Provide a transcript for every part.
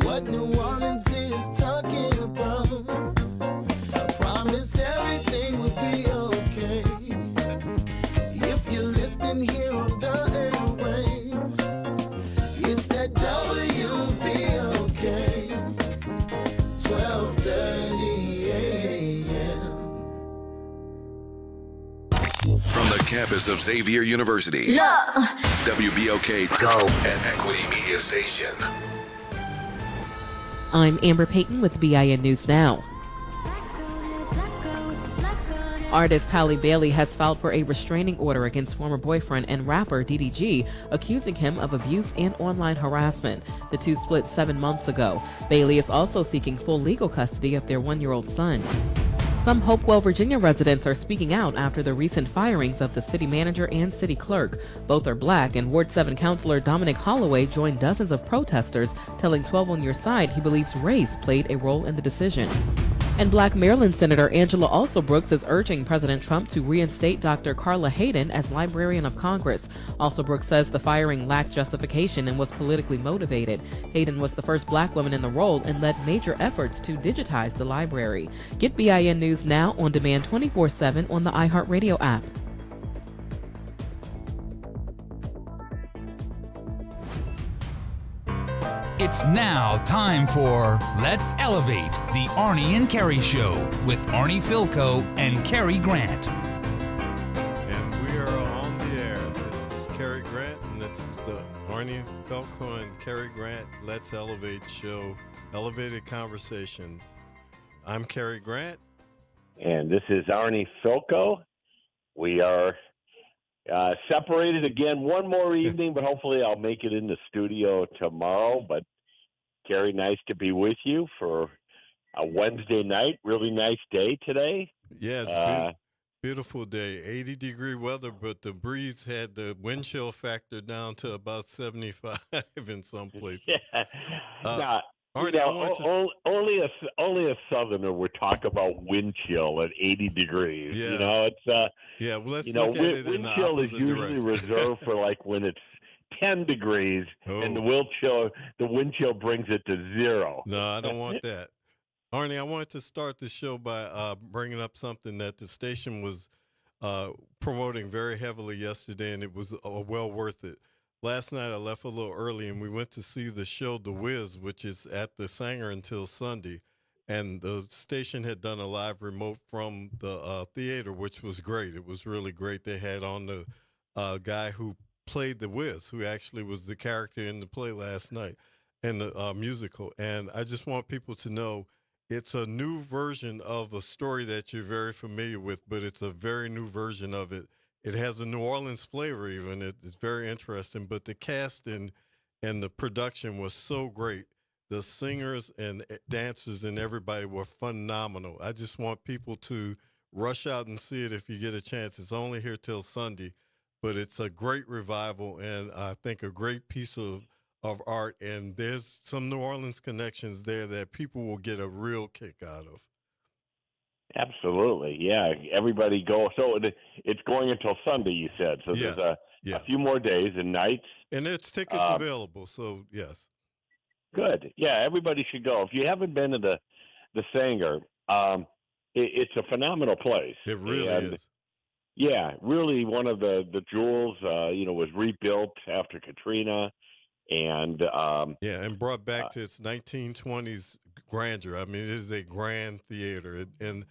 what New Orleans is talking about. I promise everything will be okay. If you're listening here on the airwaves, it's that WBOK, 12:30 a.m. From the campus of Xavier University, WBOK Go, an Equity Media Station. I'm Amber Payton with BIN News Now. Artist Halle Bailey has filed for a restraining order against former boyfriend and rapper DDG, accusing him of abuse and online harassment. The two split 7 months ago. Bailey is also seeking full legal custody of their 1-year-old son. Some Hopewell, Virginia residents are speaking out after the recent firings of the city manager and city clerk. Both are black, and Ward 7 Councilor Dominic Holloway joined dozens of protesters, telling 12 on Your Side he believes race played a role in the decision. And black Maryland Senator Angela Alsobrooks is urging President Trump to reinstate Dr. Carla Hayden as Librarian of Congress. Alsobrooks says the firing lacked justification and was politically motivated. Hayden was the first black woman in the role and led major efforts to digitize the library. Get BIN News Now on demand 24/7 on the iHeartRadio app. It's now time for Let's Elevate, the Arnie Cary Show with Arnie Filko and Cary Grant. And we are on the air. This is Cary Grant, and this is the Arnie Filko and Cary Grant Let's Elevate Show, Elevated Conversations. I'm Cary Grant. And this is Arnie Filko. We are separated again one more evening, but hopefully I'll make it in the studio tomorrow. But Cary, nice to be with you for a Wednesday night. Really nice day today. Yeah, it's beautiful day. 80-degree weather, but the breeze had the wind chill factor down to about 75 in some places. Yeah. Now, Arnie, only a southerner would talk about wind chill at 80 degrees. Yeah. You know, it's yeah. Well, let's look at it in the wind chill is opposite usually direction. reserved for like when it's 10 degrees and the wind chill brings it to 0. No, I don't want that. Arnie, I wanted to start the show by bringing up something that the station was promoting very heavily yesterday, and it was well worth it. Last night I left a little early, and we went to see the show The Wiz, which is at the Sanger until Sunday. And the station had done a live remote from the theater, which was great. It was really great. They had on the guy who played The Wiz, who actually was the character in the play last night, in the musical. And I just want people to know it's a new version of a story that you're very familiar with, but it's a very new version of it. It has a New Orleans flavor even. It's very interesting. But the cast and the production was so great. The singers and dancers and everybody were phenomenal. I just want people to rush out and see it if you get a chance. It's only here till Sunday, but it's a great revival and I think a great piece of art. And there's some New Orleans connections there that people will get a real kick out of. Absolutely, yeah. Everybody go. So it's going until Sunday, you said. So there's a few more days and nights. And there's tickets available, so yes. Good. Yeah, everybody should go. If you haven't been to the Sanger, it's a phenomenal place. It really is. Yeah, really one of the jewels, was rebuilt after Katrina. And and brought back to its 1920s grandeur. I mean, it is a grand theater. And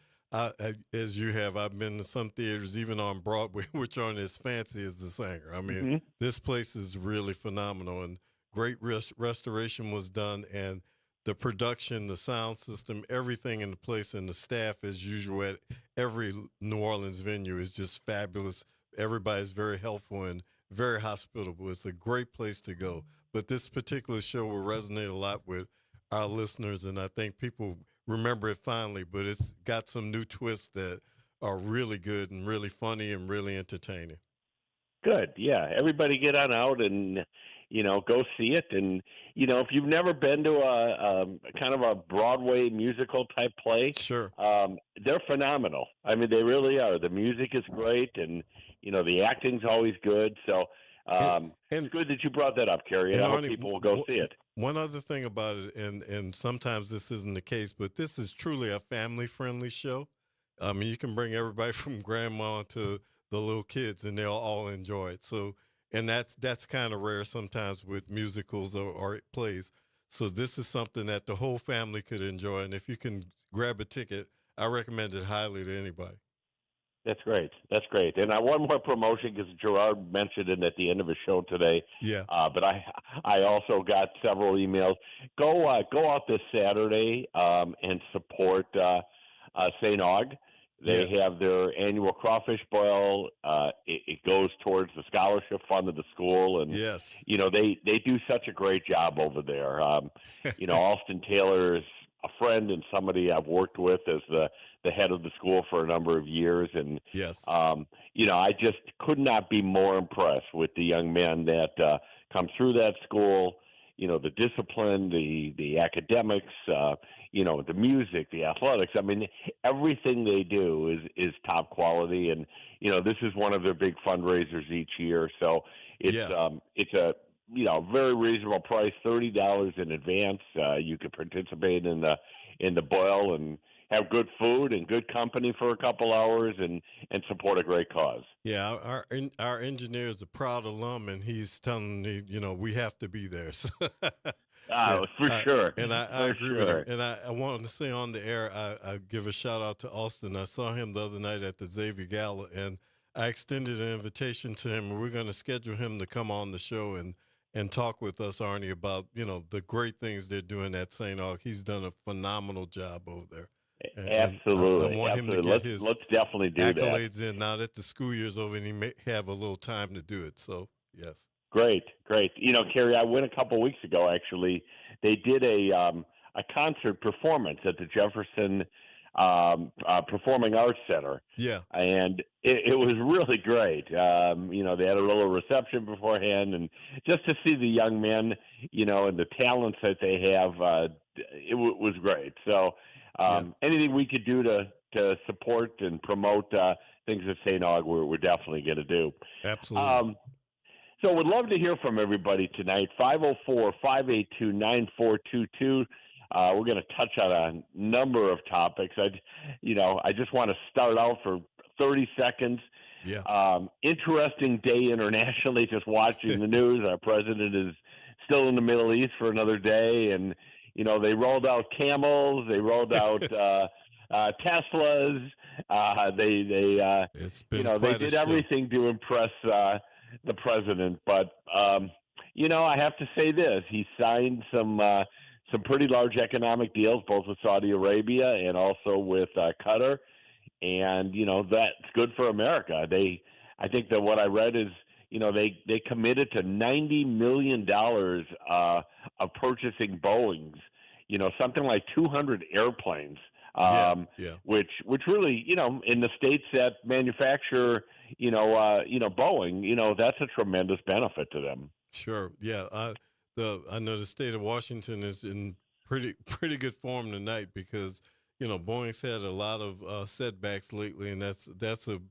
as you have, I've been to some theaters, even on Broadway, which aren't as fancy as the Sanger. I mean, This place is really phenomenal, and great restoration was done, and the production, the sound system, everything in the place, and the staff, as usual, at every New Orleans venue is just fabulous. Everybody's very helpful and very hospitable. It's a great place to go. But this particular show will resonate a lot with our listeners, and I think people remember it fondly, but it's got some new twists that are really good and really funny and really entertaining. Good. Yeah. Everybody get on out and, go see it. And, if you've never been to a kind of a Broadway musical type play, sure, they're phenomenal. I mean, they really are. The music is great and, the acting's always good. So And It's good that you brought that up, Cary, and I hope Arnie, people will go see it. one other thing about it, and sometimes this isn't the case, but this is truly a family-friendly show. I mean, you can bring everybody from grandma to the little kids, and they'll all enjoy it. So, and that's kind of rare sometimes with musicals or plays. So this is something that the whole family could enjoy, and if you can grab a ticket, I recommend it highly to anybody. That's great. That's great. And I one more promotion because Gerard mentioned it at the end of his show today. Yeah. But I also got several emails. Go out this Saturday and support St. Aug. They have their annual crawfish boil. It goes towards the scholarship fund of the school, and Yes. they do such a great job over there. Austin Taylor is a friend and somebody I've worked with as the head of the school for a number of years, and Yes. I just could not be more impressed with the young men that come through that school. The discipline, the academics, the music, the athletics. I mean, everything they do is top quality, and this is one of their big fundraisers each year. So it's a very reasonable price, $30 in advance. You can participate in the boil and have good food and good company for a couple hours and support a great cause. Yeah, our engineer is a proud alum, and he's telling me, we have to be there. So, for sure. And I agree with him. And I wanted to say on the air, I give a shout out to Austin. I saw him the other night at the Xavier Gala, and I extended an invitation to him, and we're going to schedule him to come on the show and talk with us, Arnie, about, the great things they're doing at St. Aug. He's done a phenomenal job over there. Absolutely. I want him to get his let's definitely do accolades in now that the school year's over, and he may have a little time to do it. So, yes. Great. Cary, I went a couple weeks ago, actually. They did a concert performance at the Jefferson Performing Arts Center. Yeah. And it was really great. They had a little reception beforehand, and just to see the young men, and the talents that they have, it was great. So anything we could do to support and promote things at St. Aug, we're definitely going to do. Absolutely. So would love to hear from everybody tonight, 504-582-9422. We're going to touch on a number of topics. I just want to start out for 30 seconds. Yeah. Interesting day internationally, just watching the news. Our president is still in the Middle East for another day, and they rolled out camels, they rolled out Teslas. It's been they did everything to impress the president. But I have to say this: he signed some pretty large economic deals, both with Saudi Arabia and also with Qatar, and that's good for America. I think that what I read is, they committed to $90 million of purchasing Boeings, something like 200 airplanes, which really, in the states that manufacture, Boeing, that's a tremendous benefit to them. Sure. Yeah. I know the state of Washington is in pretty good form tonight because, Boeing's had a lot of setbacks lately, and that's a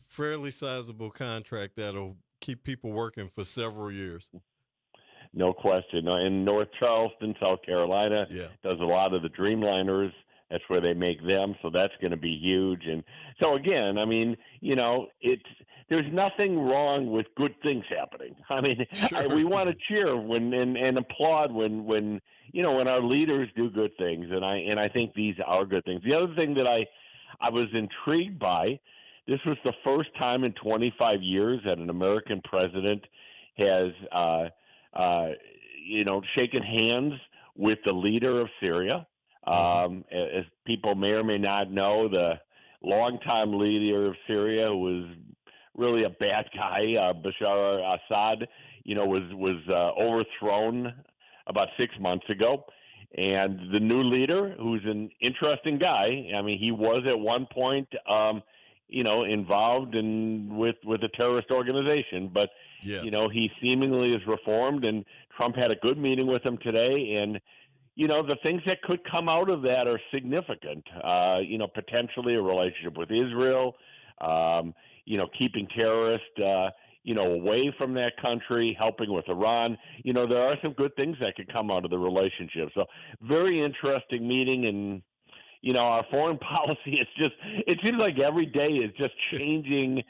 fairly sizable contract that'll keep people working for several years. No question. In North Charleston, South Carolina, does a lot of the Dreamliners. That's where they make them, so that's going to be huge. And so again, I mean, there's nothing wrong with good things happening. I mean, sure. We want to cheer and applaud when our leaders do good things, and I think these are good things. The other thing that I was intrigued by, this was the first time in 25 years that an American president has shaken hands with the leader of Syria. As people may or may not know, the longtime leader of Syria, who was really a bad guy, Bashar al-Assad, was overthrown about 6 months ago. And the new leader, who's an interesting guy, I mean, he was at one point, involved with a terrorist organization, but he seemingly is reformed. And Trump had a good meeting with him today, and the things that could come out of that are significant. Potentially a relationship with Israel, keeping terrorists, away from that country, helping with Iran. There are some good things that could come out of the relationship. So very interesting meeting. And, our foreign policy, it seems like every day is just changing,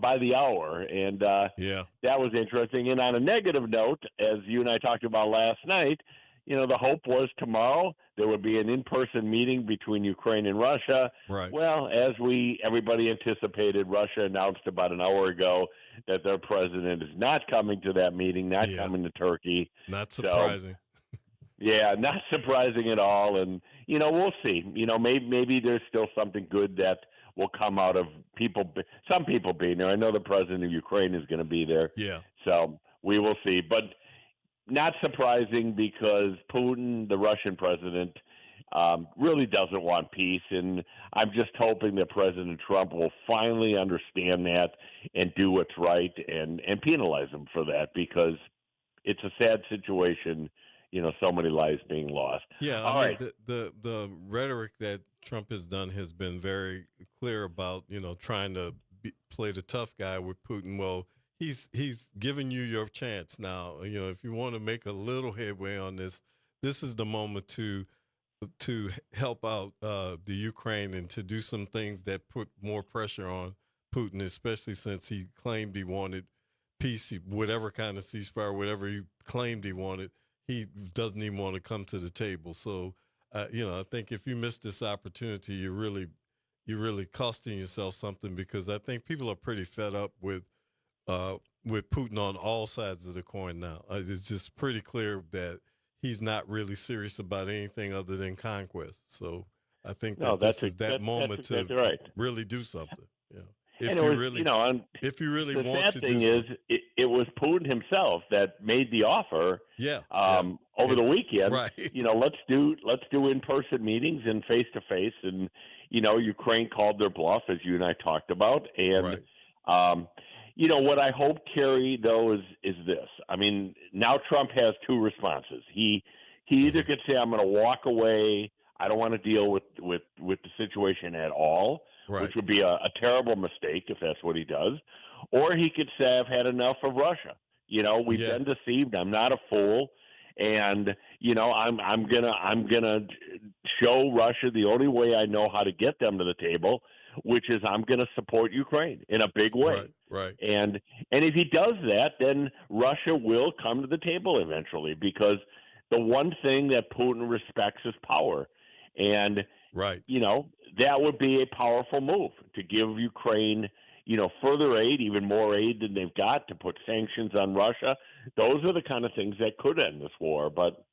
by the hour. And Yeah. that was interesting. And on a negative note, as you and I talked about last night, the hope was tomorrow there would be an in-person meeting between Ukraine and Russia. Right. Well, as everybody anticipated, Russia announced about an hour ago that their president is not coming to that meeting, not coming to Turkey. Not surprising. So, yeah, not surprising at all. And, we'll see. Maybe there's still something good that will come out of some people being there. I know the president of Ukraine is going to be there. Yeah. So we will see. But not surprising because Putin, the Russian president, really doesn't want peace. And I'm just hoping that President Trump will finally understand that and do what's right and penalize him for that, because it's a sad situation, so many lives being lost. Yeah, All right. the rhetoric that Trump has done has been very clear about, trying to play the tough guy with Putin. Well, he's giving you your chance now. If you want to make a little headway on this is the moment to help out the Ukraine and to do some things that put more pressure on Putin, especially since he claimed he wanted peace, whatever kind of ceasefire, whatever he claimed he wanted. He doesn't even want to come to the table. So, I think if you miss this opportunity, you're really costing yourself something, because I think people are pretty fed up with Putin on all sides of the coin now. It's just pretty clear that he's not really serious about anything other than conquest. So I think this is that moment to really do something. If you really the want sad to thing do is, it was Putin himself that made the offer. Over the weekend. Right. Let's do in-person meetings and face-to-face. And Ukraine called their bluff, as you and I talked about. And what I hope, Cary, though, is this. I mean, now Trump has two responses. He either could say, I'm going to walk away, I don't want to deal with the situation at all, which would be a terrible mistake if that's what he does. Or he could say, I've had enough of Russia. We've been deceived. I'm not a fool. And, I'm gonna show Russia the only way I know how to get them to the table, which is I'm going to support Ukraine in a big way. Right. And if he does that, then Russia will come to the table eventually, because the one thing that Putin respects is power. And, that would be a powerful move to give Ukraine, further aid, even more aid than they've got, to put sanctions on Russia. Those are the kind of things that could end this war. But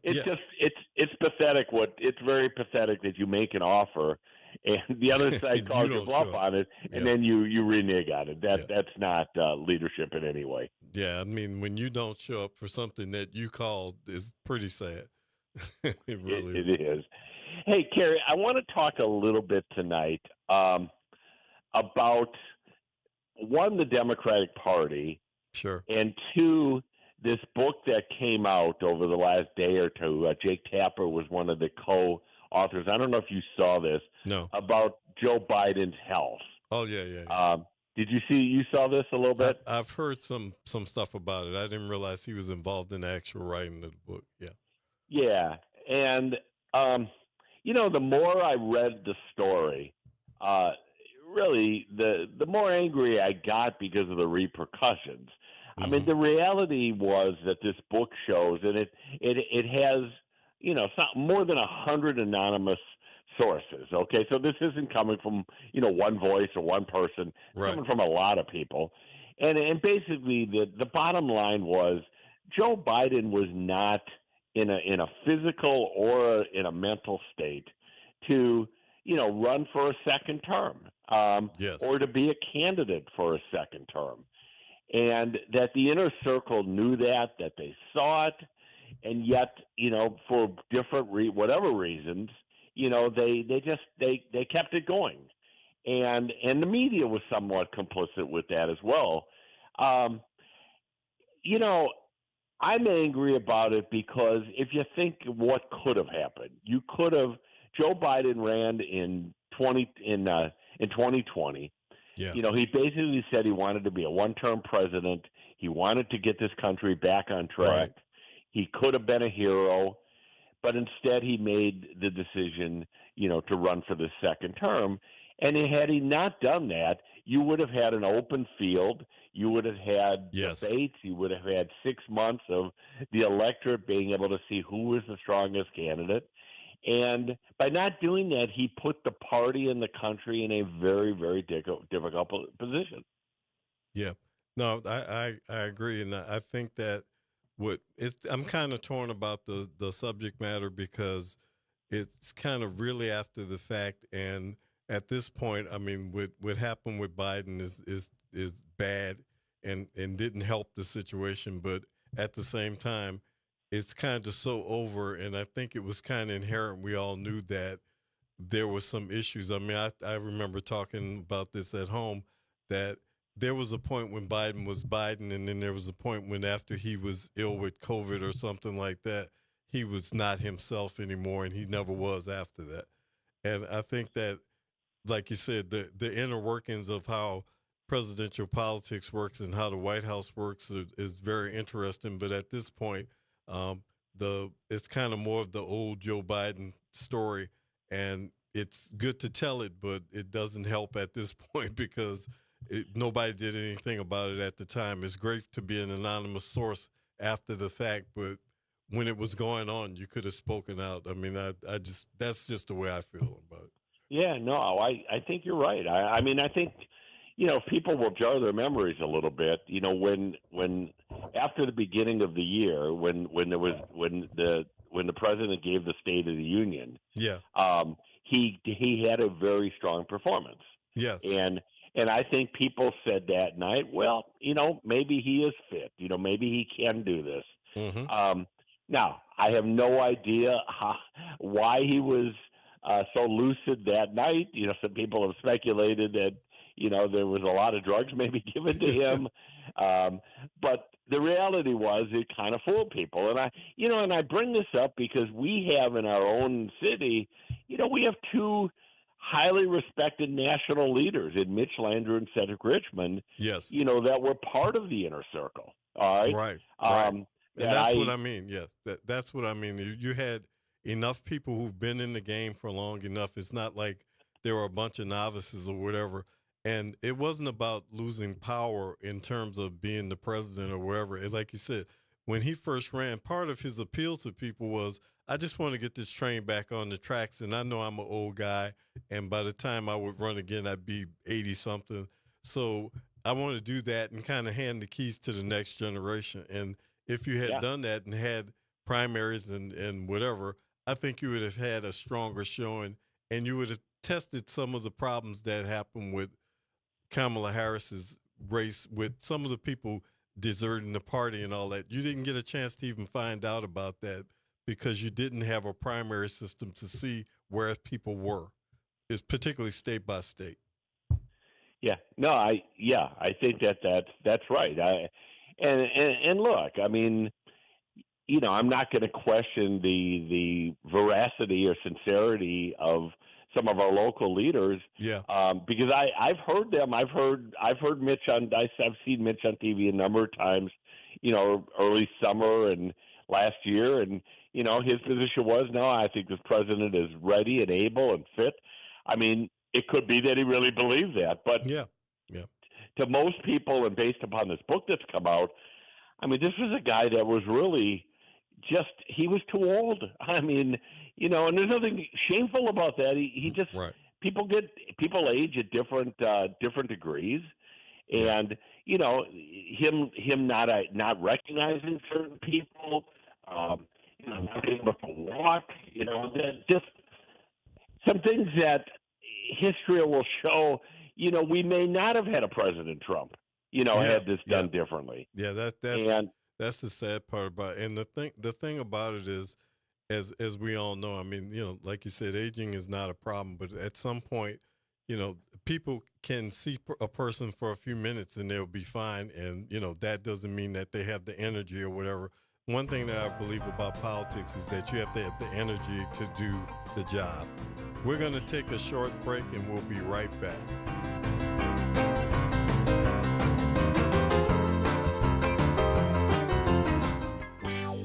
it's pathetic. It's very pathetic that you make an offer and the other side calls your bluff on it, and then you renege on it. That's not leadership in any way. Yeah, I mean, when you don't show up for something that you called, is pretty sad. It really is. Hey, Cary, I want to talk a little bit tonight about, one, the Democratic Party, and two, this book that came out over the last day or two. Jake Tapper was one of the co-authors. I don't know if you saw this. No. About Joe Biden's health. Oh, yeah. Did you saw this a little bit? I've heard some stuff about it. I didn't realize he was involved in the actual writing of the book. Yeah. Yeah. And, the more I read the story, really, the more angry I got because of the repercussions. I mean, the reality was that this book shows, and it has, more than 100 anonymous sources. Okay, so this isn't coming from one voice or one person. It's coming from a lot of people, and basically the bottom line was Joe Biden was not in a physical or in a mental state to run for a second term, or to be a candidate for a second term. And that the inner circle knew that they saw it, and yet, for different whatever reasons, they kept it going, and the media was somewhat complicit with that as well. I'm angry about it because if you think what could have happened, Joe Biden ran in 2020. Yeah. He basically said he wanted to be a one-term president. He wanted to get this country back on track. Right. He could have been a hero, but instead he made the decision, to run for the second term. And had he not done that, you would have had an open field. You would have had Yes. debates. You would have had 6 months of the electorate being able to see who was the strongest candidate. And by not doing that, he put the party and the country in a very, very difficult position. Yeah. No, I agree. And I think that I'm kind of torn about the subject matter because it's kind of really after the fact. And at this point, I mean, what happened with Biden is bad and didn't help the situation. But at the same time, it's kind of so over. And I think it was kind of inherent. We all knew that there was some issues. I mean, I remember talking about this at home, that there was a point when Biden was Biden, and then there was a point when after he was ill with COVID or something like that, he was not himself anymore, and he never was after that. And I think that, like you said, the inner workings of how presidential politics works and how the White House works is very interesting. But at this point, it's kind of more of the old Joe Biden story, and it's good to tell it, but it doesn't help at this point because nobody did anything about it at the time. It's great to be an anonymous source after the fact, but when it was going on, you could have spoken out. I mean, that's just the way I feel about it. Yeah, no, I think you're right. I mean, I think, if people will jar their memories a little bit, when after the beginning of the year, when the president gave the State of the Union, Yeah. He had a very strong performance. Yes. And I think people said that night, well, maybe he is fit. Maybe he can do this. Mm-hmm. Now, I have no idea why he was so lucid that night. Some people have speculated that, there was a lot of drugs maybe given to him. But the reality was it kind of fooled people. And I bring this up because we have in our own city, we have two highly respected national leaders in Mitch Landrieu and Cedric Richmond, Yes. that were part of the inner circle. All right. Right. And that's what I mean. Yes. That's what I mean. You had enough people who've been in the game for long enough. It's not like there were a bunch of novices or whatever. And it wasn't about losing power in terms of being the president or wherever. Like you said, when he first ran, part of his appeal to people was, I just want to get this train back on the tracks. And I know I'm an old guy. And by the time I would run again, I'd be 80 something. So I want to do that and kind of hand the keys to the next generation. And if you had done that and had primaries and whatever, I think you would have had a stronger showing, and you would have tested some of the problems that happened with Kamala Harris's race, with some of the people deserting the party and all that. You didn't get a chance to even find out about that because you didn't have a primary system to see where people were. It's particularly state by state. Yeah, no, I think that's right. And look, I mean, I'm not going to question the veracity or sincerity of some of our local leaders. Yeah. Because I've heard them. I've heard Mitch I've seen Mitch on TV a number of times, early summer and last year. And, his position was, no, I think this president is ready and able and fit. I mean, it could be that he really believed that. But yeah. To most people, and based upon this book that's come out, I mean, this was a guy that was really he was too old. I mean, and there's nothing shameful about that. He just, right. People age at different degrees. And, him not recognizing certain people, not being able to walk, just some things that history will show, we may not have had a President Trump, had this done differently. Yeah, that's the sad part about it. And the thing about it is, as we all know, I mean, like you said, aging is not a problem, but at some point, people can see a person for a few minutes and they'll be fine. And, that doesn't mean that they have the energy or whatever. One thing that I believe about politics is that you have to have the energy to do the job. We're going to take a short break and we'll be right back.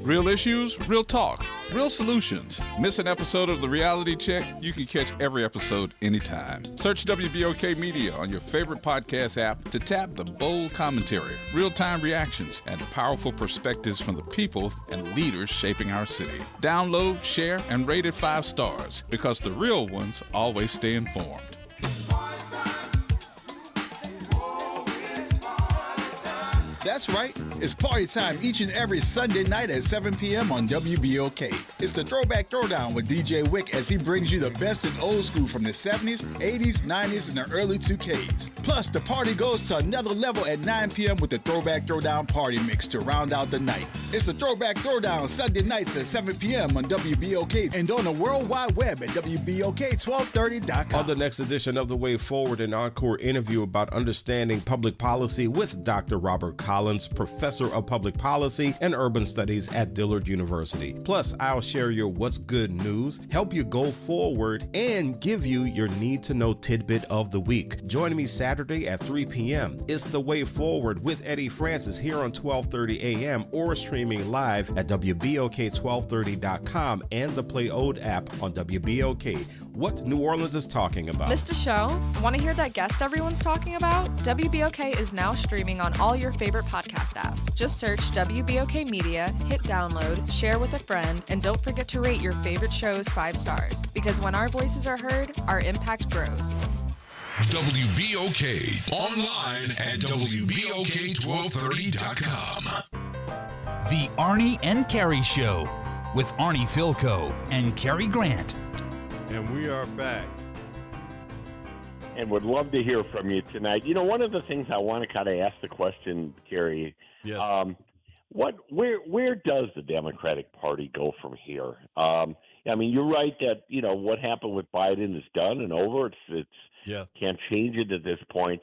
Real issues, real talk, real solutions. Miss an episode of The Reality Check? You can catch every episode anytime. Search WBOK Media on your favorite podcast app to tap the bold commentary, real-time reactions, and powerful perspectives from the people and leaders shaping our city. Download, share, and rate it 5 stars because the real ones always stay informed. That's right. It's party time each and every Sunday night at 7 p.m. on WBOK. It's the Throwback Throwdown with DJ Wick as he brings you the best in old school from the 70s, 80s, 90s, and the early 2Ks. Plus, the party goes to another level at 9 p.m. with the Throwback Throwdown Party Mix to round out the night. It's the Throwback Throwdown Sunday nights at 7 p.m. on WBOK and on the World Wide Web at WBOK1230.com. On the next edition of The Way Forward, an encore interview about understanding public policy with Dr. Robert Collins, Professor of Public Policy and Urban Studies at Dillard University. Plus, I'll share your What's Good news, help you go forward, and give you your need-to-know tidbit of the week. Join me Saturday at 3 p.m. It's The Way Forward with Eddie Francis here on 1230 a.m. or streaming live at WBOK1230.com and the Play Ode app on WBOK. What New Orleans is talking about. Missed a show? Want to hear that guest everyone's talking about? WBOK is now streaming on all your favorite podcast apps. Just search WBOK Media, hit download, share with a friend, and don't forget to rate your favorite shows 5 stars. Because when our voices are heard, our impact grows. WBOK online at WBOK1230.com. The Arnie and Cary Show with Arnie Philco and Cary Grant. And we are back. And would love to hear from you tonight. You know, one of the things I want to kind of ask the question, Cary, Yes. where does the Democratic Party go from here? I mean, you're right that, you know, what happened with Biden is done and over. It's can't change it at this point.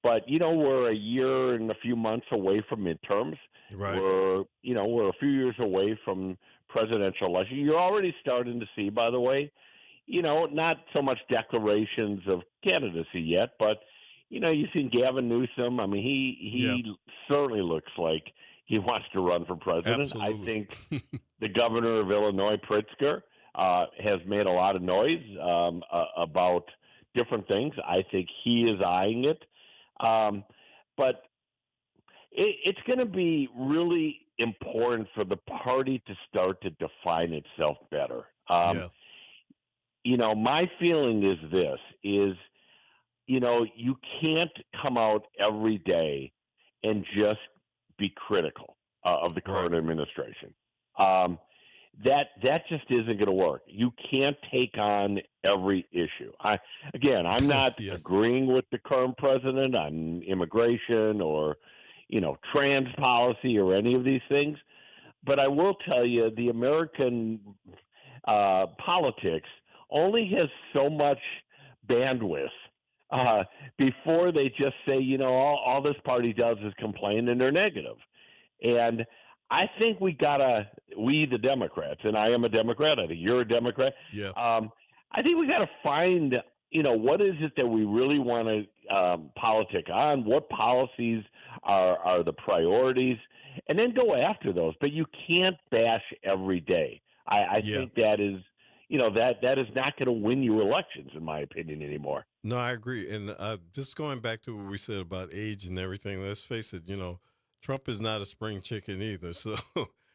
But, you know, we're a year and a few months away from midterms. Right. We're a few years away from presidential election. You're already starting to see, by the way, you know, not so much declarations of candidacy yet, but, you know, you've seen Gavin Newsom. I mean, he certainly looks like he wants to run for president. Absolutely. I think the governor of Illinois, Pritzker, has made a lot of noise about different things. I think he is eyeing it. But it's going to be really important for the party to start to define itself better. You know, my feeling is this, you know, you can't come out every day and just be critical of the current administration. That just isn't going to work. You can't take on every issue. I'm not agreeing with the current president on immigration or, you know, trans policy or any of these things. But I will tell you, the American politics only has so much bandwidth before they just say, you know, all this party does is complain and they're negative. And I think we the Democrats, and I am a Democrat, I think you're a Democrat. Yeah. I think we got to find, you know, what is it that we really want to politic on? What policies are the priorities? And then go after those. But you can't bash every day. I think that is, you know, that is not going to win you elections, in my opinion, anymore. No, I agree. And just going back to what we said about age and everything, let's face it, you know, Trump is not a spring chicken either. So,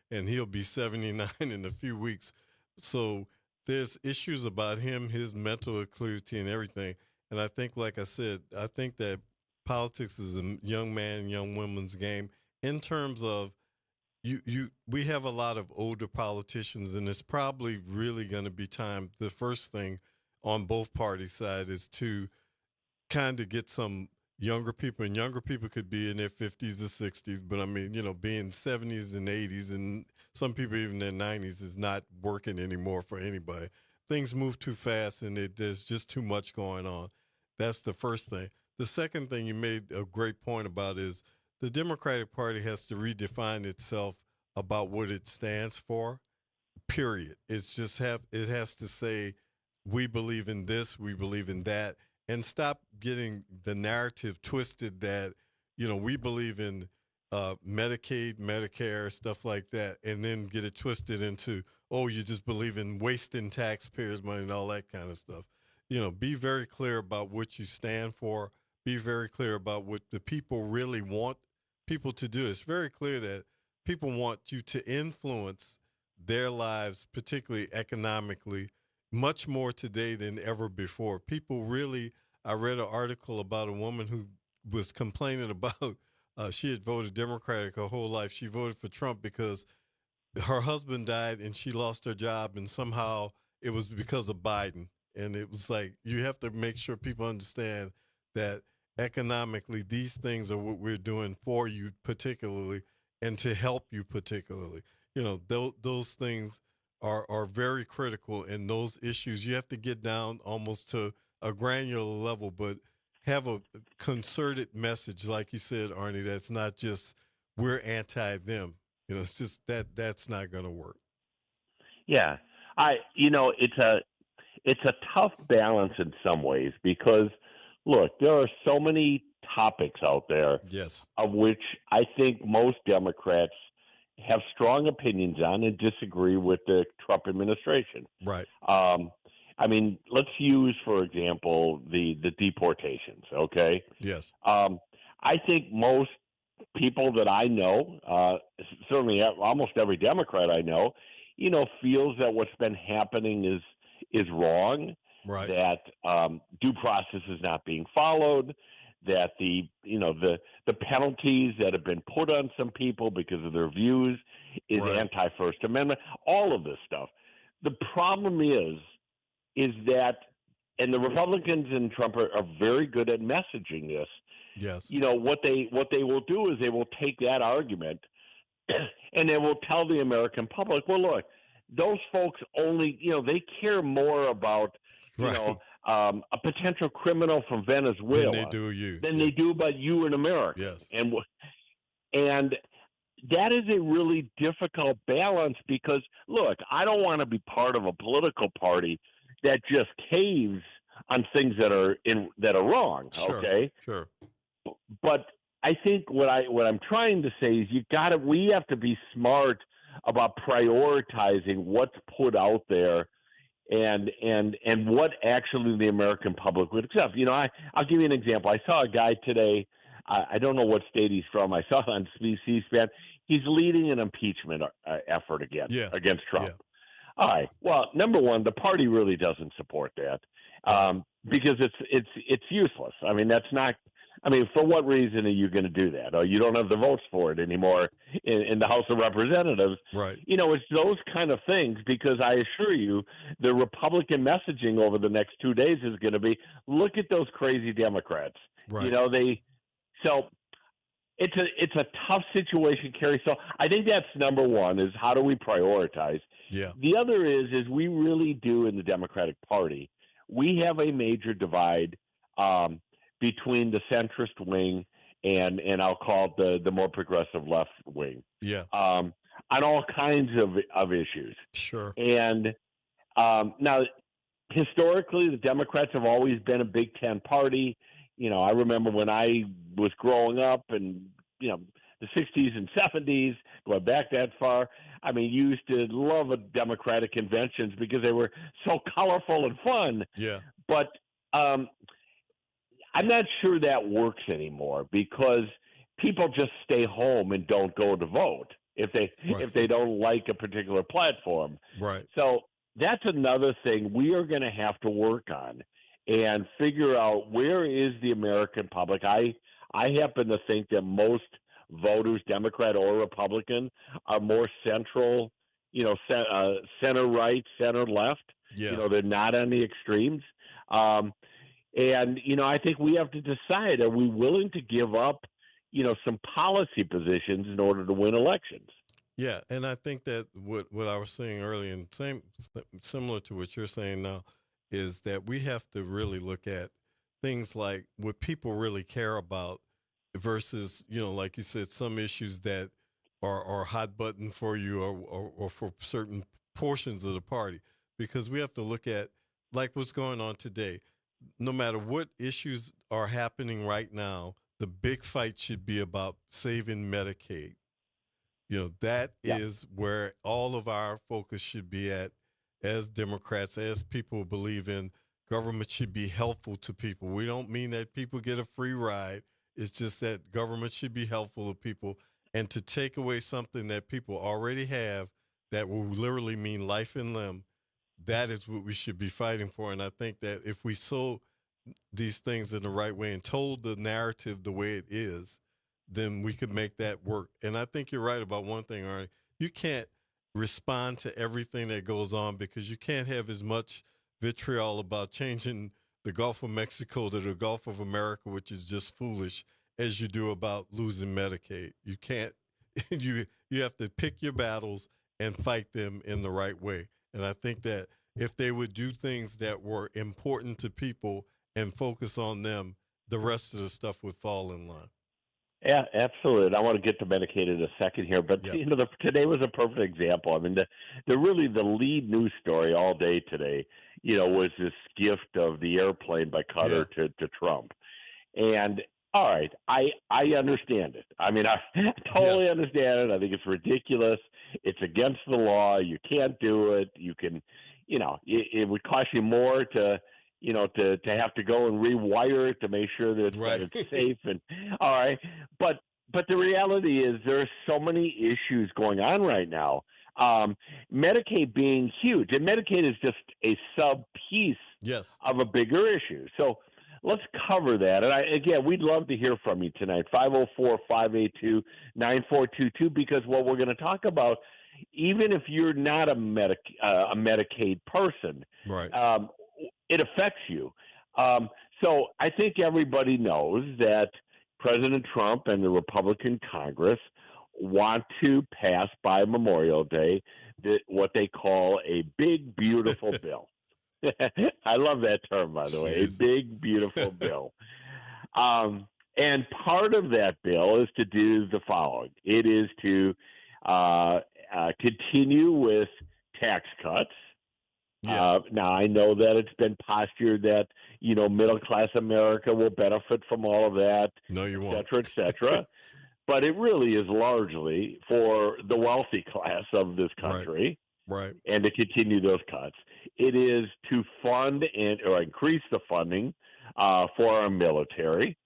and he'll be 79 in a few weeks. So there's issues about him, his mental acuity and everything. And I think, like I said, I think that politics is a young man, young woman's game in terms of we have a lot of older politicians, and it's probably really going to be time. The first thing on both party side is to kind of get some younger people, and younger people could be in their 50s or 60s, but I mean, you know, being 70s and 80s, and some people even in their 90s is not working anymore for anybody. Things move too fast, and there's just too much going on. That's the first thing. The second thing you made a great point about is the Democratic Party has to redefine itself about what it stands for, period. It has to say, we believe in this, we believe in that, and stop getting the narrative twisted that we believe in Medicaid, Medicare, stuff like that, and then get it twisted into, oh, you just believe in wasting taxpayers' money and all that kind of stuff. Be very clear about what you stand for. Be very clear about what the people really want people to do. It's very clear that people want you to influence their lives, particularly economically, much more today than ever before. People really, I read an article about a woman who was complaining about she had voted Democratic her whole life. She voted for Trump because her husband died and she lost her job, and somehow it was because of Biden. And it was like, you have to make sure people understand that economically these things are what we're doing for you particularly and to help you particularly. Those things are very critical, and those issues you have to get down almost to a granular level, but have a concerted message, like you said, Arnie, that's not just we're anti-them. It's just that's not going to work. Yeah. It's a tough balance in some ways because, look, there are so many topics out there, yes, of which I think most Democrats have strong opinions on and disagree with the Trump administration. Right. Let's use, for example, the deportations, okay? Yes. I think most people that I know, certainly almost every Democrat I know, feels that what's been happening is wrong, right, that due process is not being followed, that the penalties that have been put on some people because of their views is right, anti-First Amendment, all of this stuff. The problem is that, and the Republicans and Trump are very good at messaging this. yes, What they will do is they will take that argument and they will tell the American public, well, look, those folks only, they care more about, right, a potential criminal from Venezuela than they do about you in America. Yes. And that is a really difficult balance because, look, I don't want to be part of a political party that just caves on things that are wrong. Sure, okay, sure. But I think what I'm trying to say is we have to be smart about prioritizing what's put out there and what actually the American public would accept. I'll give you an example. I saw a guy today. I don't know what state he's from. I saw it on C-SPAN. He's leading an impeachment effort against Trump. Yeah. All right. Well, number one, the party really doesn't support that because it's useless. That's not. For what reason are you going to do that? Oh, you don't have the votes for it anymore in the House of Representatives. Right. It's those kind of things because I assure you the Republican messaging over the next 2 days is going to be, look at those crazy Democrats. Right. So it's a tough situation, Cary. So I think that's number one is how do we prioritize? Yeah. The other is we really do in the Democratic Party, we have a major divide between the centrist wing and I'll call it the more progressive left wing. Yeah. On all kinds of issues. Sure. And now, historically, the Democrats have always been a Big Ten party. I remember when I was growing up and, the 60s and 70s, going back that far, you used to love Democratic conventions because they were so colorful and fun. Yeah. But I'm not sure that works anymore because people just stay home and don't go to vote if they don't like a particular platform. Right. So that's another thing we are going to have to work on and figure out where is the American public. I happen to think that most voters, Democrat or Republican, are more central, center right, center left. Yeah. They're not on the extremes. And, I think we have to decide, are we willing to give up, some policy positions in order to win elections? Yeah, and I think that what I was saying earlier, and similar to what you're saying now, is that we have to really look at things like what people really care about versus, like you said, some issues that are hot button for you or for certain portions of the party, because we have to look at like what's going on today. No matter what issues are happening right now, the big fight should be about saving Medicaid. That is where all of our focus should be at as Democrats, as people who believe in government should be helpful to people. We don't mean that people get a free ride. It's just that government should be helpful to people, and to take away something that people already have that will literally mean life and limb. That is what we should be fighting for. And I think that if we sold these things in the right way and told the narrative the way it is, then we could make that work. And I think you're right about one thing, Arnie. You can't respond to everything that goes on, because you can't have as much vitriol about changing the Gulf of Mexico to the Gulf of America, which is just foolish, as you do about losing Medicaid. You can't. You have to pick your battles and fight them in the right way. And I think that if they would do things that were important to people and focus on them, the rest of the stuff would fall in line. Yeah, absolutely. I want to get to Medicaid in a second here, but today was a perfect example. I mean, the lead news story all day today, was this gift of the airplane by Qatar to Trump. And all right, I understand it. I mean, I totally understand it. I think it's ridiculous. It's against the law. You can't do it. You can, it would cost you more to have to go and rewire it to make sure that it's safe. And all right, but the reality is there are so many issues going on right now. Medicaid being huge, and Medicaid is just a sub piece of a bigger issue. So let's cover that. And we'd love to hear from you tonight, 504-582-9422, because what we're going to talk about, even if you're not a Medicaid person, it affects you. So I think everybody knows that President Trump and the Republican Congress want to pass by Memorial Day what they call a big, beautiful bill. I love that term, by the way, a big, beautiful bill. And part of that bill is to do the following. It is to continue with tax cuts. Now, I know that it's been postured that, middle-class America will benefit from all of that, no, you won't, et cetera. But it really is largely for the wealthy class of this country. Right. And to continue those cuts. It is to fund or increase the funding for our military.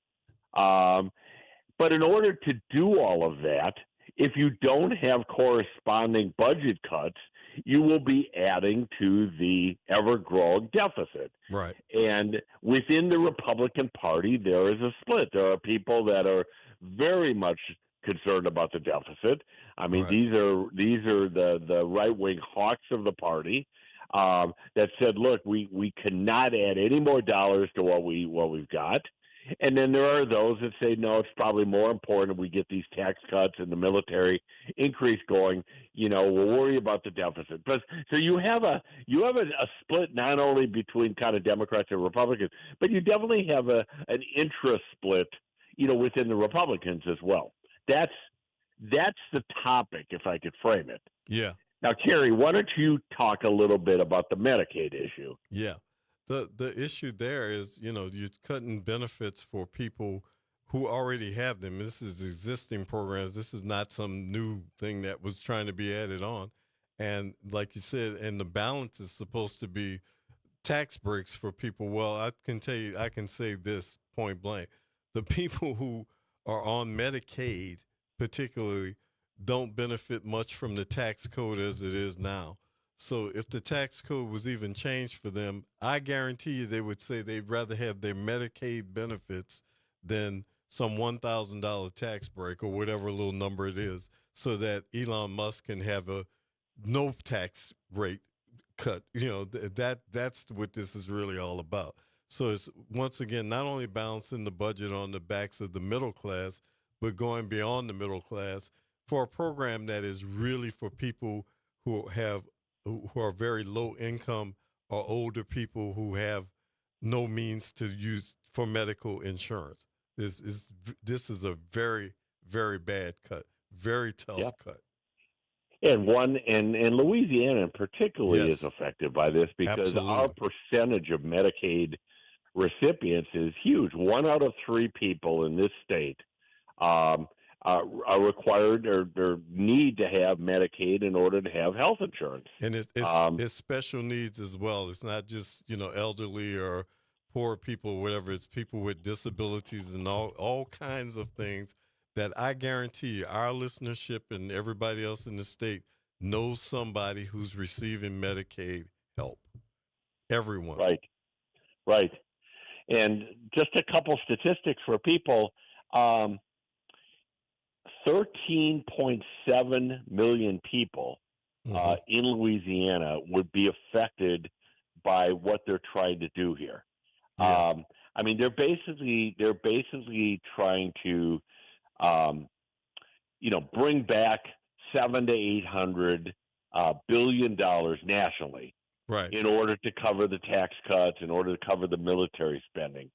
But in order to do all of that, if you don't have corresponding budget cuts, you will be adding to the ever-growing deficit. Right. And within the Republican Party, there is a split. There are people that are very much concerned about the deficit. I mean, these are the right-wing hawks of the party that said, look, we cannot add any more dollars to what we've got. And then there are those that say, no, it's probably more important we get these tax cuts and the military increase going. We'll worry about the deficit. But so you have a split not only between kind of Democrats and Republicans, but you definitely have an interest split, within the Republicans as well. That's the topic, if I could frame it. Yeah. Now, Cary, why don't you talk a little bit about the Medicaid issue? Yeah. The issue there is, you're cutting benefits for people who already have them. This is existing programs. This is not some new thing that was trying to be added on. And like you said, and the balance is supposed to be tax breaks for people. Well, I can say this point blank. The people who are on Medicaid particularly don't benefit much from the tax code as it is now. So if the tax code was even changed for them, I guarantee you they would say they'd rather have their Medicaid benefits than some $1,000 tax break or whatever little number it is, so that Elon Musk can have a no tax rate cut. That's what this is really all about. So it's, once again, not only balancing the budget on the backs of the middle class, but going beyond the middle class for a program that is really for people who are very low income or older people who have no means to use for medical insurance. This is a very, very bad cut, very tough cut. And Louisiana in particular is affected by this because our percentage of Medicaid recipients is huge. 1 out of 3 people in this state are required or need to have Medicaid in order to have health insurance. And it's special needs as well. It's not just, elderly or poor people, whatever. It's people with disabilities and all kinds of things that I guarantee you, our listenership and everybody else in the state knows somebody who's receiving Medicaid help. Everyone. Right. And just a couple statistics for people. 13.7 million people in Louisiana would be affected by what they're trying to do here. Yeah. I mean, they're basically trying to, bring back $700 to $800 billion nationally, right, in order to cover the tax cuts, in order to cover the military spending.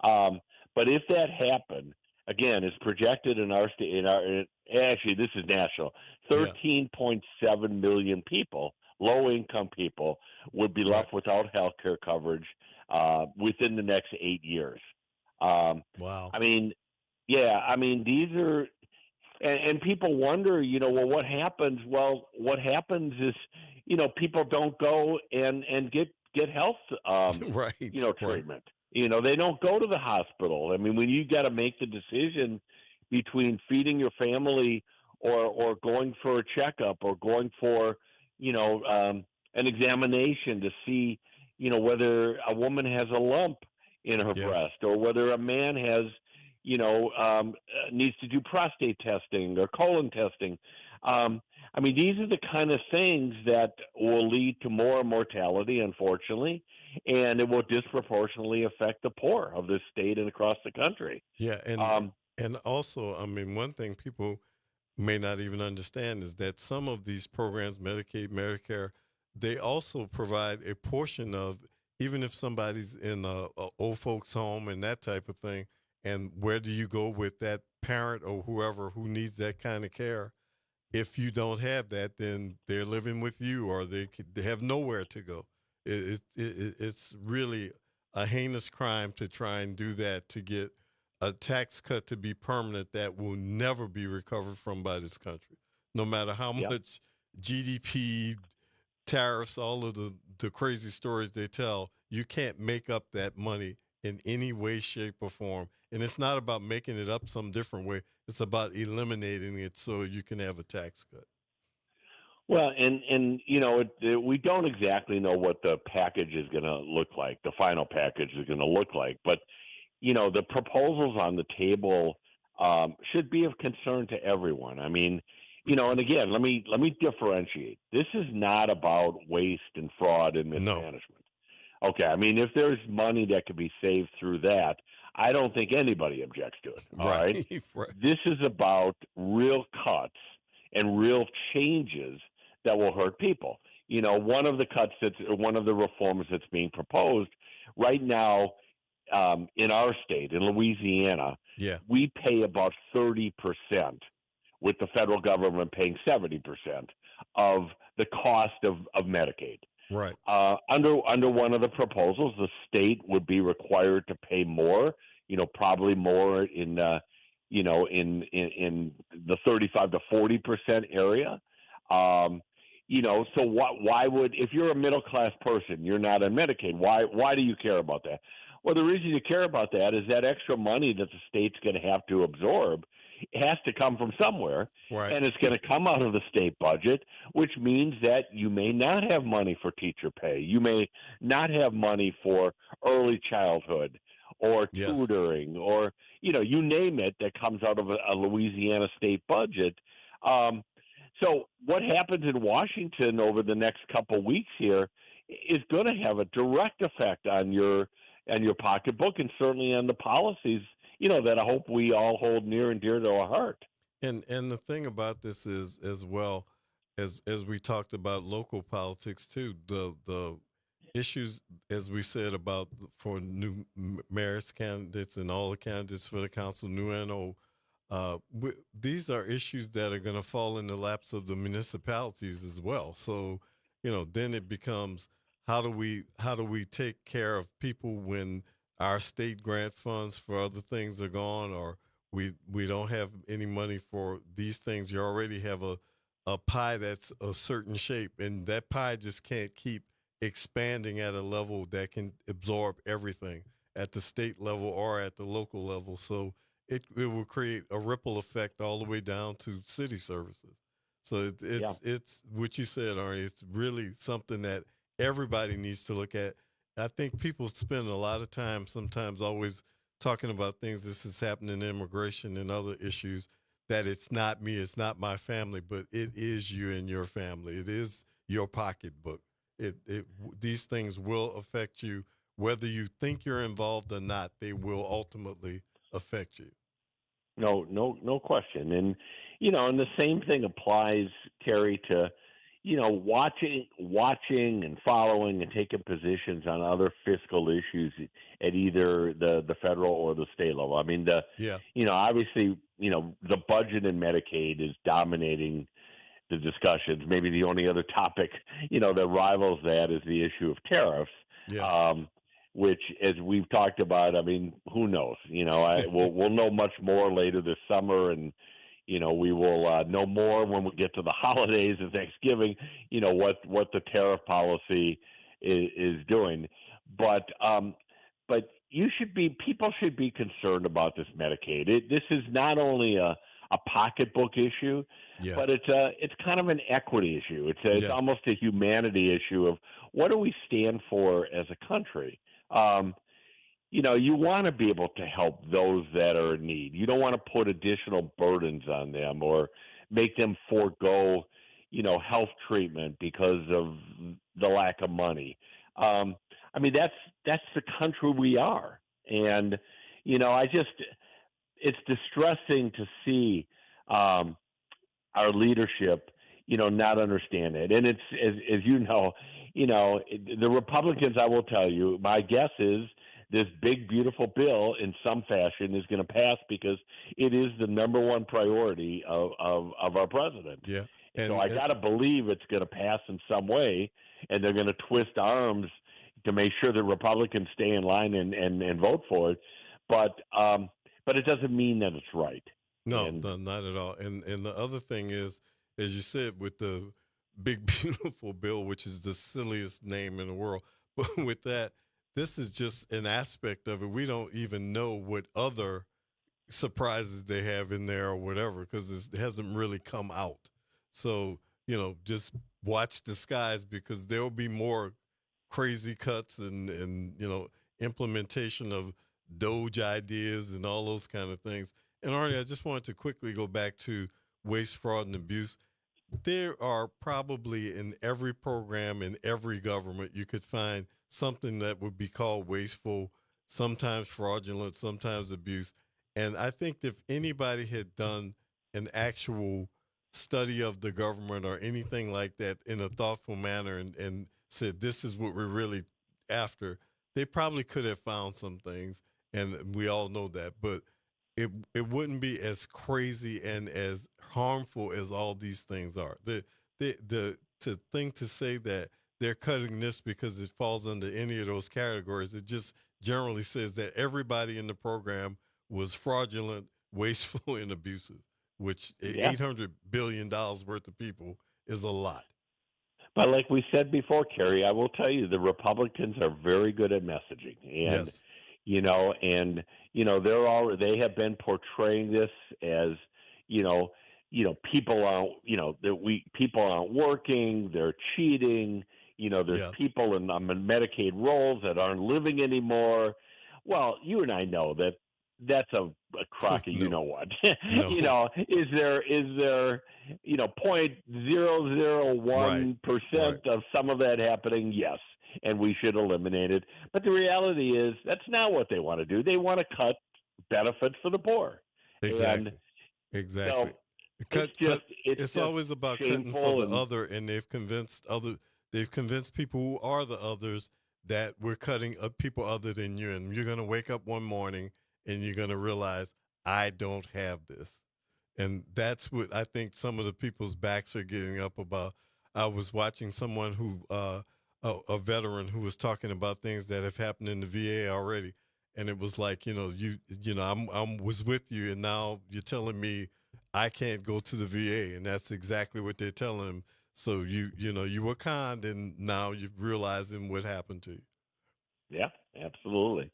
But if that happened, again, it's projected in our state. Actually, this is national. 13.7 million people, low-income people, would be left without health care coverage within the next 8 years. Wow. I mean, these are, and people wonder, well, what happens? Well, what happens is, people don't go and get health, treatment. They don't go to the hospital. I mean, when you got to make the decision between feeding your family or going for a checkup or going for, an examination to see, whether a woman has a lump in her breast or whether a man has, needs to do prostate testing or colon testing. I mean, these are the kind of things that will lead to more mortality, unfortunately, and it will disproportionately affect the poor of this state and across the country. Yeah, and also, I mean, one thing people may not even understand is that some of these programs, Medicaid, Medicare, they also provide a portion of, even if somebody's in a old folks home and that type of thing, and where do you go with that parent or whoever who needs that kind of care? If you don't have that, then they're living with you, or they have nowhere to go. It's really a heinous crime to try and do that, to get a tax cut to be permanent that will never be recovered from by this country, no matter how much GDP, tariffs, all of the crazy stories they tell. You can't make up that money in any way, shape, or form. And it's not about making it up some different way. It's about eliminating it so you can have a tax cut. Well, and we don't exactly know what the package is going to look like. The final package is going to look like, but the proposals on the table should be of concern to everyone. I mean, and again, let me differentiate. This is not about waste and fraud and mismanagement. No. Okay, I mean, if there's money that could be saved through that, I don't think anybody objects to it. All right. This is about real cuts and real changes that will hurt people. One of the reforms that's being proposed right now in our state, in Louisiana, we pay about 30%, with the federal government paying 70% of the cost of Medicaid. Right. Under one of the proposals, the state would be required to pay more. Probably more in the 35 to 40% area. So why would, if you're a middle class person, you're not on Medicaid? Why do you care about that? Well, the reason you care about that is that extra money that the state's going to have to absorb has to come from somewhere, and it's going to come out of the state budget, which means that you may not have money for teacher pay. You may not have money for early childhood or tutoring, or you name it, that comes out of a Louisiana state budget. So what happens in Washington over the next couple weeks here is going to have a direct effect on your pocketbook, and certainly on the policies, that I hope we all hold near and dear to our heart. And the thing about this is, as well as we talked about local politics too, the issues, as we said, about for new mayor's candidates and all the candidates for the council, new and old, these are issues that are going to fall in the laps of the municipalities as well. So, then it becomes, how do we take care of people when our state grant funds for other things are gone, or we don't have any money for these things. You already have a pie that's a certain shape, and that pie just can't keep expanding at a level that can absorb everything at the state level or at the local level. So it will create a ripple effect all the way down to city services. So it's what you said, Arnie. It's really something that everybody needs to look at. I think people spend a lot of time sometimes always talking about things. This is happening in immigration and other issues, that it's not me, it's not my family, but it is you and your family. It is your pocketbook. These things will affect you, whether you think you're involved or not. They will ultimately affect you. No question. And and the same thing applies, Terry, to watching and following and taking positions on other fiscal issues at either the federal or the state level. I mean, obviously, the budget and Medicaid is dominating the discussions. Maybe the only other topic, that rivals that is the issue of tariffs. Yeah. Which, as we've talked about, I mean, who knows? We'll know much more later this summer, and we will know more when we get to the holidays and Thanksgiving. What the tariff policy is doing, but people should be concerned about this Medicaid. This is not only a pocketbook issue, but it's kind of an equity issue. It's almost a humanity issue of what do we stand for as a country. You want to be able to help those that are in need. You don't want to put additional burdens on them or make them forego, health treatment because of the lack of money. I mean, that's the country we are. And, it's distressing to see our leadership, not understand it. And it's, as the Republicans, I will tell you, my guess is this big, beautiful bill in some fashion is going to pass because it is the number one priority of our president. Yeah. So I got to believe it's going to pass in some way, and they're going to twist arms to make sure the Republicans stay in line and vote for it. But it doesn't mean that it's right. No, not at all. And the other thing is, as you said, with the big, beautiful bill, which is the silliest name in the world, but with that, this is just an aspect of it. We don't even know what other surprises they have in there or whatever, because it hasn't really come out. So, just watch the skies, because there will be more crazy cuts and implementation of Doge ideas and all those kind of things. And Arnie, I just wanted to quickly go back to waste, fraud, and abuse. There are probably in every program, in every government, you could find something that would be called wasteful, sometimes fraudulent, sometimes abuse. And I think if anybody had done an actual study of the government or anything like that in a thoughtful manner and said, this is what we're really after, they probably could have found some things. And we all know that. But it wouldn't be as crazy and as harmful as all these things are. The thing to say that they're cutting this because it falls under any of those categories, it just generally says that everybody in the program was fraudulent, wasteful, and abusive, which $800 billion worth of people is a lot. But like we said before, Cary, I will tell you, the Republicans are very good at messaging. And Yes. They have been portraying this as, people aren't working, they're cheating, there's people in Medicaid rolls that aren't living anymore. Well, you and I know that that's a crock of No. you know what. No. Is there 0.001% Right. of some of that happening? Yes. And we should eliminate it. But the reality is that's not what they want to do. They want to cut benefits for the poor. Exactly. And Exactly. so it's It's just always about cutting shameful for the and- other, and they've convinced people who are the others that we're cutting people other than you, and you're going to wake up one morning and you're going to realize I don't have this. And that's what I think some of the people's backs are getting up about. I was watching someone who a veteran who was talking about things that have happened in the VA already. and it was like, I was with you, and now you're telling me I can't go to the VA, and that's exactly what they're telling him. So you were kind, and now you're realizing what happened to you. Yeah, absolutely.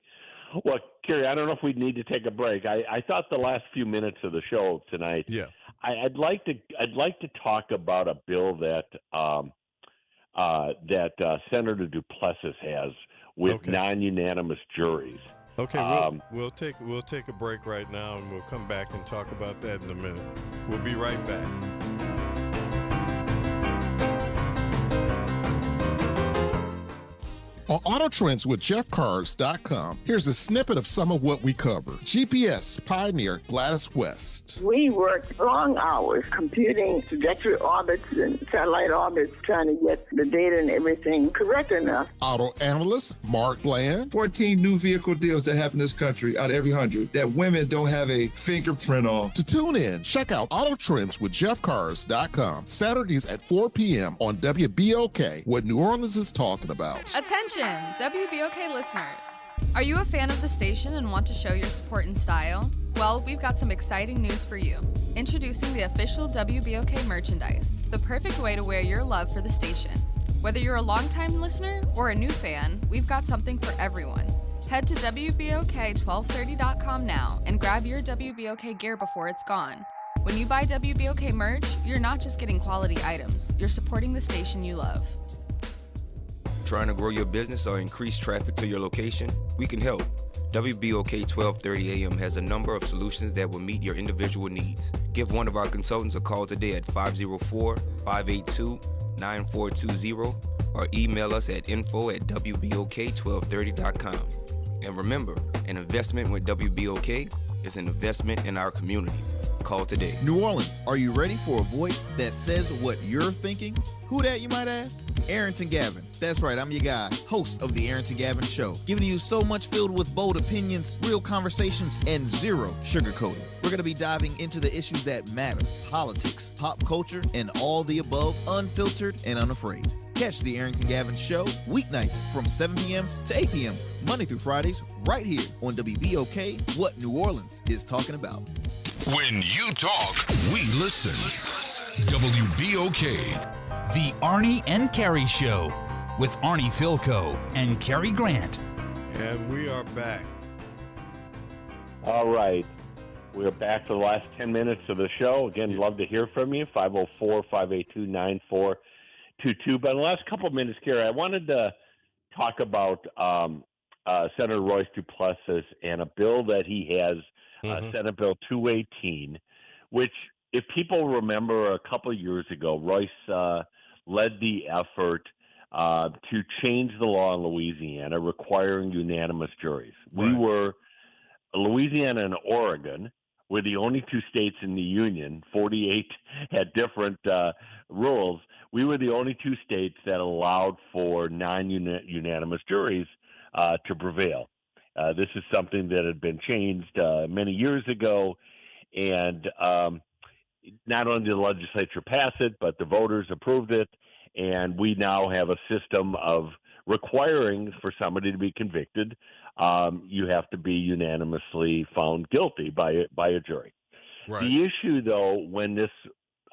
Well, Cary, I don't know if we need to take a break. I thought the last few minutes of the show tonight. Yeah. I'd like to talk about a bill that Senator Duplessis has with non-unanimous juries. Okay, we'll take a break right now, and we'll come back and talk about that in a minute. We'll be right back. On Auto Trends with JeffCars.com, here's a snippet of some of what we cover. GPS pioneer Gladys West. We worked long hours computing trajectory orbits and satellite orbits, trying to get the data and everything correct enough. Auto analyst Mark Bland. 14 new vehicle deals that happen in this country out of every 100 that women don't have a fingerprint on. To tune in, check out Auto Trends with JeffCars.com, Saturdays at 4 p.m. on WBOK, what New Orleans is talking about. Attention, WBOK listeners. Are you a fan of the station and want to show your support in style? Well, we've got some exciting news for you. Introducing the official WBOK merchandise, the perfect way to wear your love for the station. Whether you're a longtime listener or a new fan, we've got something for everyone. Head to WBOK1230.com now and grab your WBOK gear before it's gone. When you buy WBOK merch, you're not just getting quality items, you're supporting the station you love. Trying to grow your business or increase traffic to your location? We can help. WBOK 1230 AM has a number of solutions that will meet your individual needs. Give one of our consultants a call today at 504-582-9420 or email us at info@WBOK1230.com. And remember, an investment with WBOK is an investment in our community. Call today. New Orleans, are you ready for a voice that says what you're thinking? Who that, you might ask? Arrington Gavin. That's right, I'm your guy, host of The Arrington Gavin Show, giving you so much filled with bold opinions, real conversations, and zero sugarcoating. We're going to be diving into the issues that matter, politics, pop culture, and all the above, unfiltered and unafraid. Catch The Arrington Gavin Show weeknights from 7 p.m. to 8 p.m., Monday through Fridays, right here on WBOK, what New Orleans is talking about. When you talk, we listen. WBOK. The Arnie and Cary Show with Arnie Philco and Cary Grant. And we are back. All right. We're back for the last 10 minutes of the show. Again, love to hear from you, 504-582-9422. But in the last couple of minutes, Cary, I wanted to talk about Senator Royce Duplessis and a bill that he has, Senate Bill 218, which, if people remember, a couple of years ago, Royce led the effort to change the law in Louisiana requiring unanimous juries. Right. Louisiana and Oregon were the only two states in the Union. 48 had different rules. We were the only two states that allowed for non-unanimous juries to prevail. This is something that had been changed many years ago, and not only did the legislature pass it, but the voters approved it, and we now have a system of requiring for somebody to be convicted, you have to be unanimously found guilty by a jury. Right. The issue, though, when this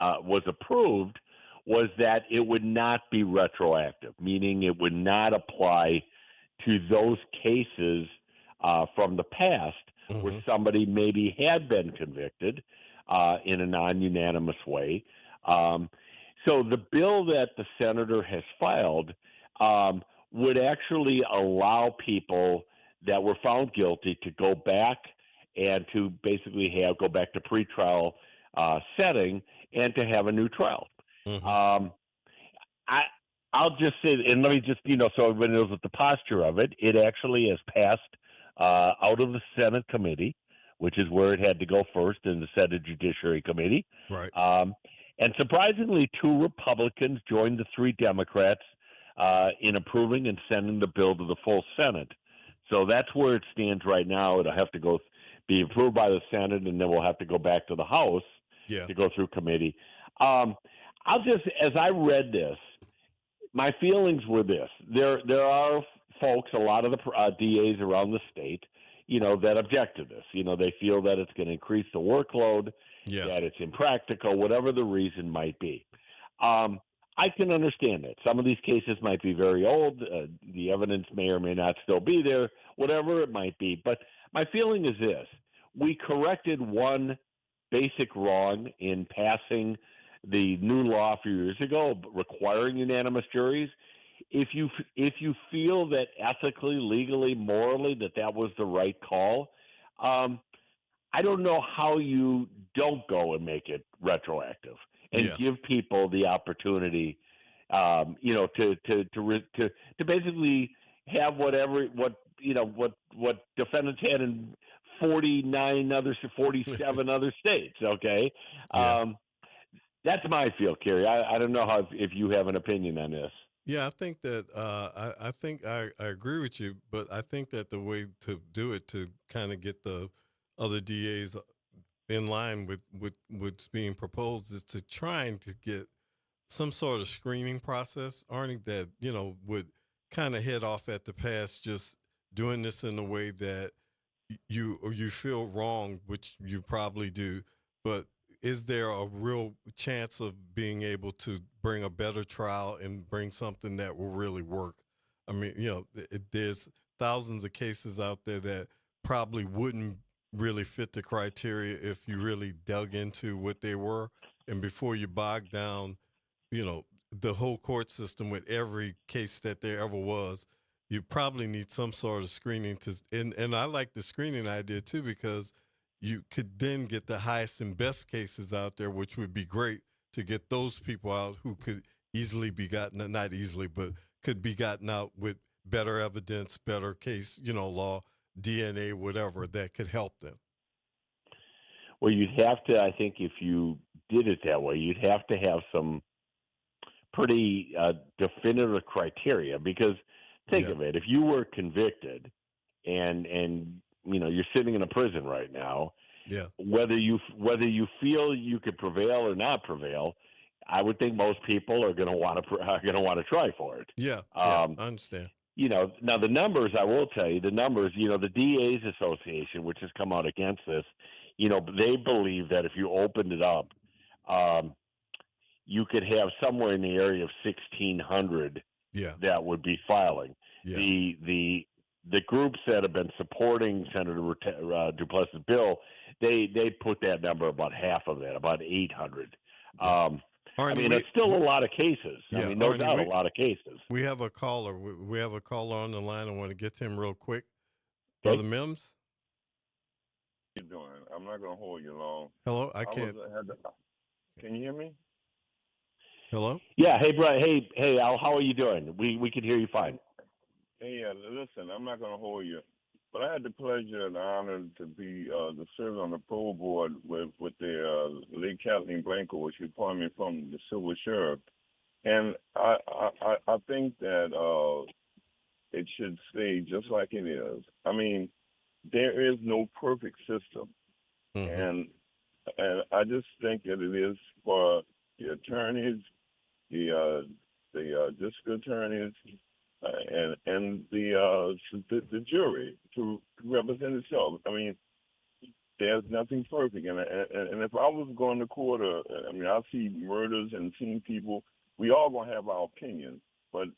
was approved, was that it would not be retroactive, meaning it would not apply to those cases from the past where somebody maybe had been convicted in a non-unanimous way. So the bill that the senator has filed would actually allow people that were found guilty to go back and to basically go back to pretrial setting and to have a new trial. I'll just say, and let me just, so everybody knows what the posture of it, it actually has passed out of the Senate committee, which is where it had to go first, in the Senate Judiciary Committee. Right. And surprisingly, 2 Republicans joined the 3 Democrats in approving and sending the bill to the full Senate. So that's where it stands right now. It'll have to be approved by the Senate, and then we'll have to go back to the House to go through committee. As I read this, my feelings were this. There are folks, a lot of the DAs around the state, that object to this. They feel that it's going to increase the workload, that it's impractical, whatever the reason might be. I can understand that. Some of these cases might be very old. The evidence may or may not still be there, whatever it might be. But my feeling is this. We corrected one basic wrong in passing the new law a few years ago requiring unanimous juries. If you feel that ethically, legally, morally that was the right call, I don't know how you don't go and make it retroactive and give people the opportunity, to basically have what defendants had in 47 other states. Okay. That's my feel, Cary. I don't know if you have an opinion on this. Yeah, I think that I think I agree with you, but I think that the way to do it to kind of get the other DAs in line with what's being proposed is to trying to get some sort of screening process, Arnie, that would kind of head off at the pass, just doing this in a way that you feel wrong, which you probably do, but is there a real chance of being able to bring a better trial and bring something that will really work? I mean, there's thousands of cases out there that probably wouldn't really fit the criteria if you really dug into what they were. And before you bog down, the whole court system with every case that there ever was, you probably need some sort of screening and I like the screening idea too, because you could then get the highest and best cases out there, which would be great to get those people out who could easily be gotten, not easily, but could be gotten out with better evidence, better case, law, DNA, whatever, that could help them. Well, you'd have to, I think if you did it that way, you'd have to have some pretty definitive criteria, because think of it, if you were convicted and you're sitting in a prison right now, whether you feel you could prevail or not prevail, I would think most people are going to want to try for it. I understand. Now the numbers, I will tell you, the DA's Association, which has come out against this, they believe that if you opened it up, you could have somewhere in the area of 1,600 that would be filing. The groups that have been supporting Senator Duplessis' bill, they put that number about half of that, about 800. Arnie, it's still a lot of cases. No doubt, a lot of cases. We have a caller. We have a caller on the line. I want to get to him real quick. Brother Mims? How you doing? I'm not going to hold you long. Hello? I can't. Can you hear me? Hello? Yeah. Hey, bro. Hey, Al. How are you doing? We can hear you fine. Hey, listen. I'm not going to hold you, but I had the pleasure and the honor to serve on the parole board with the late Kathleen Blanco, which appointed me from the civil sheriff, and I think that it should stay just like it is. I mean, there is no perfect system, and I just think that it is for the attorneys, the district attorneys, and the jury to represent itself. I mean, there's nothing perfect, and if I was going to court, I see murders and seeing people. We all gonna have our opinions, but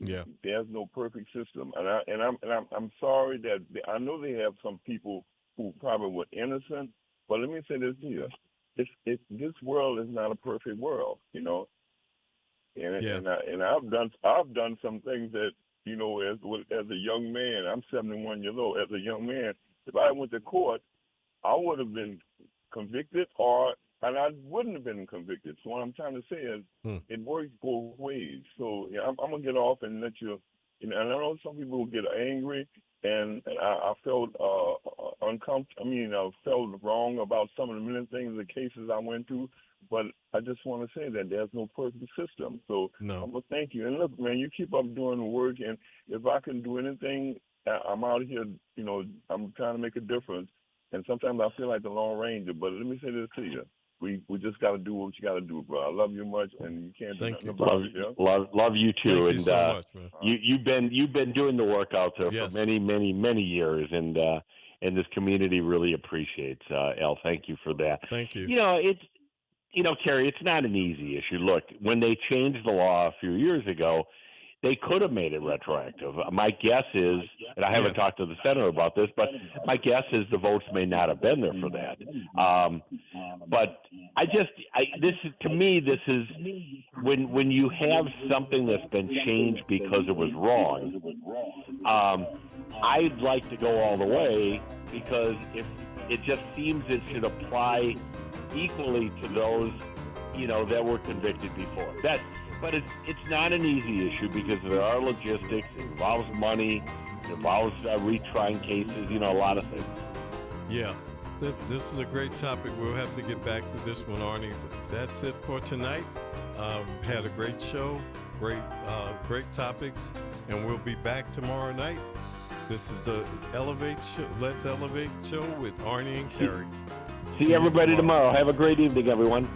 there's no perfect system, and I'm sorry that I know they have some people who probably were innocent, but let me say this here: this world is not a perfect world, And I've done some things that, as a young man, I'm 71 years old. As a young man, if I went to court, I would have been convicted, and I wouldn't have been convicted. So what I'm trying to say is, it works both ways. So I'm gonna get off and let you. And I know some people get angry, and I felt uncomfortable. I felt wrong about some of the many things, the cases I went through. But I just want to say that there's no perfect system. So I'm going to thank you. And look, man, you keep up doing the work. And if I can do anything, I'm out here, I'm trying to make a difference. And sometimes I feel like the Lone Ranger. But let me say this to you. We just got to do what you got to do, bro. I love you much, and you can't do nothing about it. Yeah? Love you too. Thank you so much, man. You've been doing the work out there for many, many, many years, and and this community really appreciates. Al, thank you for that. Thank you. Cary, it's not an easy issue. Look, when they changed the law a few years ago, they could have made it retroactive. My guess is, and I haven't talked to the senator about this, but my guess is the votes may not have been there for that. But this is when you have something that's been changed because it was wrong. I'd like to go all the way, because if it just seems it should apply equally to those, that were convicted before. But it's not an easy issue, because there are logistics. It involves money. It involves retrying cases. A lot of things. Yeah, this is a great topic. We'll have to get back to this one, Arnie. That's it for tonight. Had a great show, great topics, and we'll be back tomorrow night. This is the Elevate Show. Let's Elevate show with Arnie and Cary. See everybody tomorrow. Have a great evening, everyone.